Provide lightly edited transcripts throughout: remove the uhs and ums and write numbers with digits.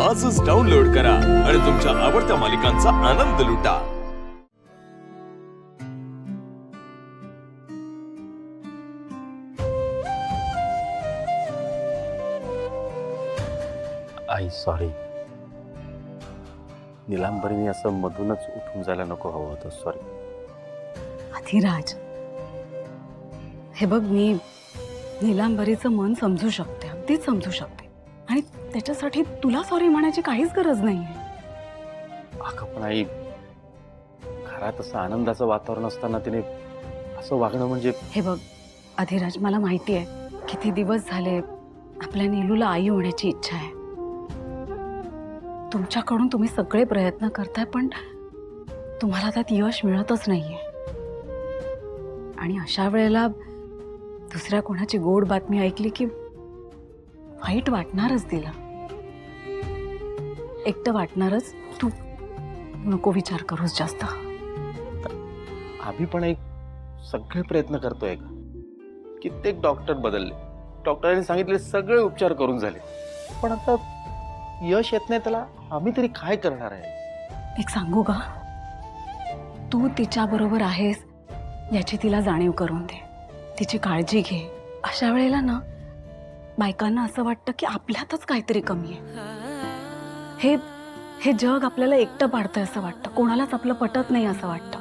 आजच डाउनलोड करा आणि तुमच्या आवडत्या मालिकांचा आनंद लुटा। आई सॉरी, नीलांबरीने असं मधूनच उठून जायला नको हवं होतं। सॉरी अधिराज, हे बघ, मी नीलांबरीचं मन समजू शकते, अगदीच समजू शकते, आणि त्याच्यासाठी तुला सॉरी म्हणायची काहीच गरज नाहीये। अगं पण आई, घरात असं आनंदाचं वातावरण असताना तिने असं वागणं म्हणजे... हे बघ अधिराज, मला माहिती आहे किती दिवस झाले आपल्या नीलूला आई होण्याची इच्छा आहे। तुमच्याकडून तुम्ही सगळे प्रयत्न करताय, पण तुम्हाला त्यात यश मिळतच नाहीये। आणि अशा वेळेला दुसऱ्या कोणाची गोड बातमी ऐकली की वाईट वाटणारच तिला, एकटं वाटणारच। तू नको विचार करूस जास्त। आम्ही पण एक सगळे प्रयत्न करतोय का? कित्येक डॉक्टर बदलले, डॉक्टरांनी सांगितले सगळे उपचार करून झाले, पण आता यश येत नाही, त्याला आम्ही तरी काय करणार आहे? एक सांगू का, तू तिच्या बरोबर आहेस याची तिला जाणीव करून दे, तिची काळजी घे। अशा वेळेला ना बायकांना असं वाटतं की आपल्यातच काहीतरी कमी आहे, हे जग आपल्याला एकटं पाडतंय असं वाटतं, कोणालाच आपलं पटत नाही असं वाटतं।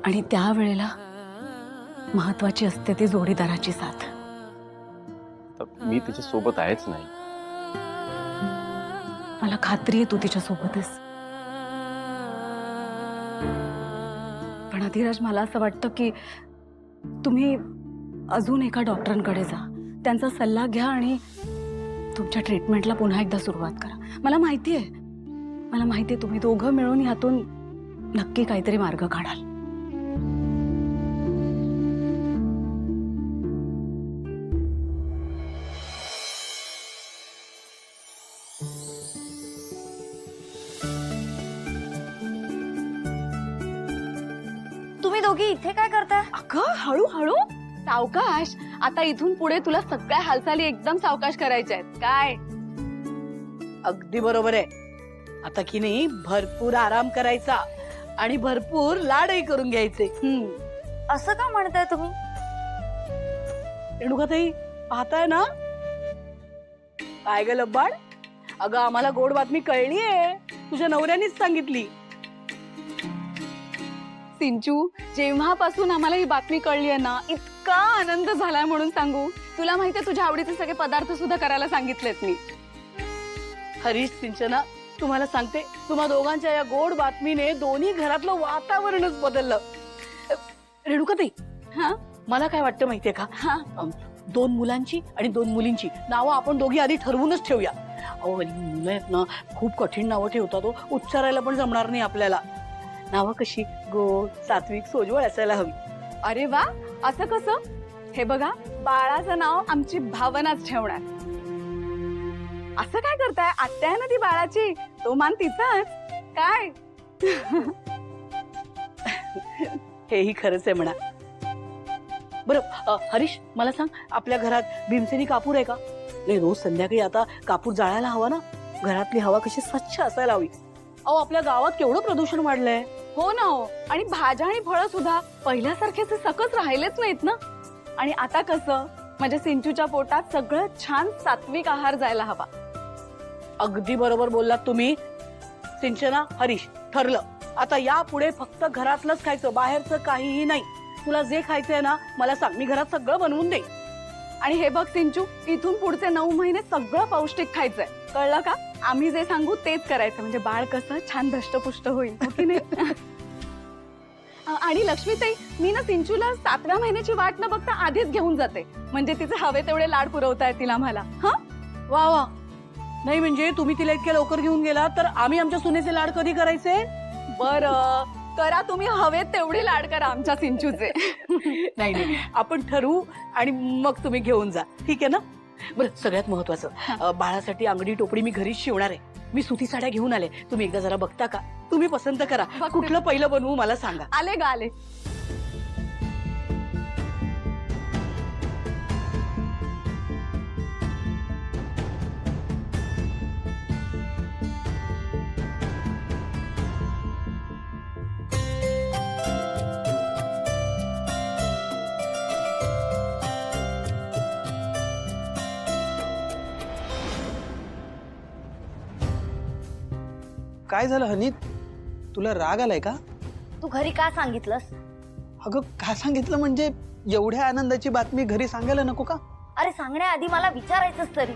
आणि त्यावेळेला महत्वाची असते ती जोडीदाराची साथ। तर मी तिच्या सोबत आहेच नाही। मला खात्री आहे तू तिच्या सोबतच, पण अधिराज, मला असं वाटतं की तुम्ही अजून एका डॉक्टरांकडे जा, त्यांचा सल्ला घ्या आणि तुमच्या ट्रीटमेंटला पुन्हा एकदा सुरुवात करा। मला माहिती आहे तुम्ही दोघं मिळून ह्यातून नक्की काहीतरी मार्ग काढाल। तुम्ही दोघी इथे काय करताय? अगं हळूहळू, सावकाश। आता इथून पुढे तुला सगळ्या हालचाली एकदम सावकाश करायच्या आहेत काय? अगदी बरोबर आहे। आता की नाही, भरपूर आराम करायचा आणि भरपूर लाडही करून घ्यायचे। असं का म्हणताय तुम्ही? रेणुकाताई, पाहताय ना? काय ग लब्बाड, अगं आम्हाला गोड बातमी कळलीये, तुझ्या नवऱ्यानेच सांगितली। सिंचू, जेव्हापासून आम्हाला ही बातमी कळली आहे ना, इतका आनंद झालाय म्हणून सांगू। तुला माहितीये, तुझ्या आवडीचे सगळे पदार्थ सुद्धा करायला सांगितलेत मी। हरीश, सिंचना, तुम्हाला सांगते, तुम्हा दोघांच्या या गोड बातमीने दोन्ही घरातलं वातावरणच बदललं। रेणुकाताई, हा, मला काय वाटतं माहितीये का, हा, 2 मुलांची आणि 2 मुलींची नावं आपण दोघी आधी ठरवूनच ठेवूया। अहो, मुलं आहेत ना, खूप कठीण नावं ठेवतात, उच्चारायला पण जमणार नाही आपल्याला। नावं कशी गोड, सात्विक, सोजवळ असायला हवी। अरे वा, असं कसं? हे बघा, बाळाचं नाव आमची भावनाच ठेवणार। असं काय करताय? आत्या आहे ना ती बाळाची, तो मान तिचाच काय? हेही खरंच आहे म्हणा। बरं हरीश, मला सांग, आपल्या घरात भीमसेनी कापूर आहे का? नाही, रोज संध्याकाळी आता कापूर जाळायला हवा ना, घरातली हवा कशी स्वच्छ असायला हवी। अहो, आपल्या गावात केवढं प्रदूषण वाढलंय। हो ना हो, आणि भाज्या आणि फळं सुद्धा पहिल्यासारखे सकस राहिलेच नाहीत ना। आणि आता कसं, म्हणजे सिंचूच्या पोटात सगळं छान सात्विक आहार जायला हवा। अगदी बरोबर बोललात तुम्ही। सिंचना, हरीश, ठरलं, आता यापुढे फक्त घरातलंच खायचं, बाहेरचं काहीही नाही। तुला जे खायचंय ना, मला सांग, मी घरात सगळं बनवून देईन। आणि हे बघ सिंचू, इथून पुढचे 9 महिने सगळं पौष्टिक खायचंय, कळलं का? आम्ही जे सांगू तेच करायचं, म्हणजे बाळ कसं छान धष्टपुष्ट होईल, हो की नाही? आणि लक्ष्मीताई, मी ना सिंचूला 7व्या महिन्याची वाट न बघता आधीच घेऊन जाते, म्हणजे तिचे हवे तेवढे लाड पुरवता येतील आम्हाला। हा, वा वा, नाही म्हणजे तुम्ही तिला इतक्या लवकर घेऊन गेला तर आम्ही आमच्या सुनेचे लाड कधी करायचे? बरं करा, तुम्ही हवे तेवढे लाड करा आमच्या सिंचूचे। नाही नाही, आपण ठरवू आणि मग तुम्ही घेऊन जा, ठीक आहे ना? बरं, सगळ्यात महत्वाचं, बाळासाठी अंगडी टोपडी मी घरीच शिवणार आहे। मी सुती साड्या घेऊन आले, तुम्ही एकदा जरा बघता का? तुम्ही पसंत करा, कुठलं पहिलं बनवू मला सांगा। आले ग आले। काय झालं हनी? तुला राग आलाय का? तू घरी का सांगितलंस? अगं का सांगितलं म्हणजे एवढ्या आनंदाची बातमी घरी सांगायला नको का? अरे सांगण्याआधी मला विचारायचंच तरी.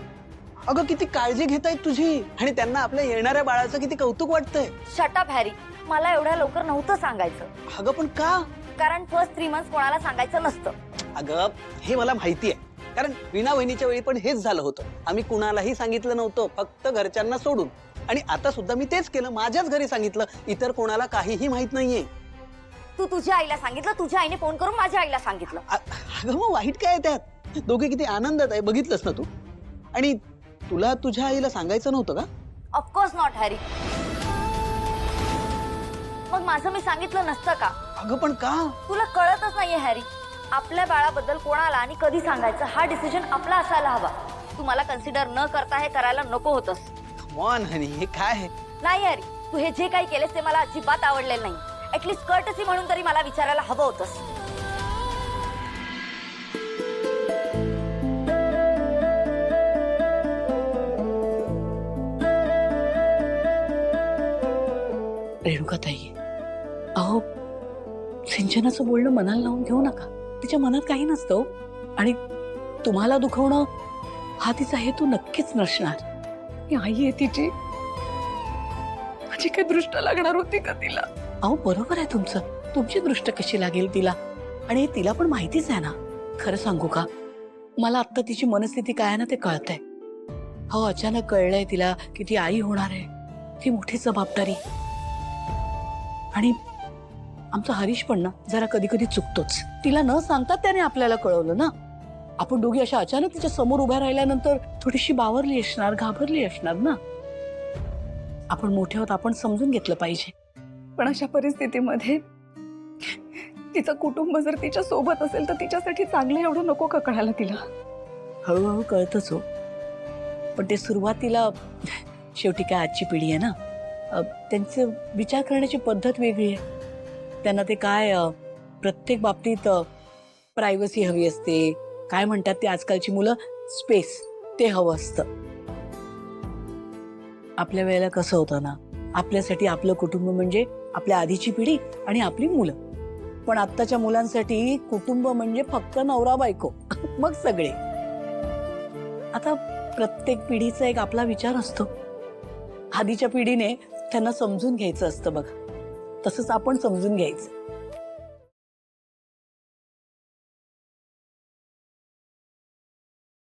अगं किती काळजी घेतायत तुझी आणि त्यांना आपल्या येणाऱ्या बाळाचं किती कौतुक वाटतंय. शट अप हॅरी, मला एवढ्या लवकर नव्हतं सांगायचं. अगं पण का? कारण फर्स्ट 3 months कोणाला सांगायचं नसतं. अगं हे मला माहिती आहे, कारण वीणा वहिनीच्या वेळी पण हेच झालं होतं. आम्ही कुणालाही सांगितलं नव्हतं, फक्त घरच्यांना सोडून. आणि आता सुद्धा मी तेच केलं, माझ्याच घरी सांगितलं, इतर कोणाला काहीही माहित नाहीये. तू तुझ्या आईला सांगितलं, तुझ्या आईने फोन करून माझ्या आईला सांगितलं. अगं मग वाईट काय आहे त्यात? दोघे किती आनंदात आहे बघितलंस ना तू. आणि तुला तुझ्या आईला सांगायचं नव्हतं का? Of course not Harry. मग माझं मी सांगितलं नसतं का? अगं पण का? तुला कळतच नाहीये हॅरी. आपल्या बाळाबद्दल कोणाला आणि कधी सांगायचं हा डिसिजन आपला असायला हवा. तू मला कन्सिडर न करता हे करायला नको होतंस. कम ऑन हनी, हे काय आहे? नाही हॅरी, तू हे जे काही केलेस ते मला अजिबात आवडलेलं नाही. ऍटलीस्ट कर्टसी म्हणून तरी मला विचारायला हवं होतंस. रेणुकाताई, अहो सिंचनाचं बोलणं मनाला लावून घेऊ नका. तिच्या मनात काही नसतं हो. आणि तुम्हाला दुखवणं हा तिचा हेतू नक्कीच नसणार. ही आई आहे तिची, माझी काय दृष्ट लागणार होती का तिला? अहो बरोबर आहे तुमचं. तुमची दृष्ट कशी लागेल तिला? आणि तिला पण माहितीच आहे ना. खरं सांगू का, मला आत्ता तिची मनस्थिती काय आहे ना ते कळतंय. अहो अचानक कळलंय तिला की ती आई होणार आहे. ती मोठी जबाबदारी. आणि आमचा हरीश पण ना जरा कधी कधी चुकतोच. तिला न सांगता त्याने आपल्याला कळवलं ना. आपण दोघी अशा अचानक तिच्या समोर उभ्या राहिल्यानंतर थोडीशी बावरली असणार, घाबरली असणार ना. आपण मोठे आहोत, आपण समजून घेतलं पाहिजे. पण अशा परिस्थितीमध्ये तिचं कुटुंब जर तिच्या सोबत असेल तर तिच्यासाठी चांगलं एवढं नको का कळायला तिला? हळूहळू कळतच हो. पण ते सुरुवातीला, शेवटी काय आजची पिढी आहे ना, त्यांचं विचार करण्याची पद्धत वेगळी आहे. त्यांना ते काय प्रत्येक बाबतीत प्रायव्हसी हवी असते. काय म्हणतात ते आजकालची मुलं, स्पेस, ते हवं असतं. आपल्या वेळेला कसं होतं ना, आपल्यासाठी आपलं कुटुंब म्हणजे आपल्या आधीची पिढी आणि आपली मुलं. पण आत्ताच्या मुलांसाठी कुटुंब म्हणजे फक्त नवरा बायको मग सगळे. आता प्रत्येक पिढीचा एक आपला विचार असतो. आधीच्या पिढीने त्यांना समजून घ्यायचं असतं बघ, तसंच आपण समजून घ्यायचं.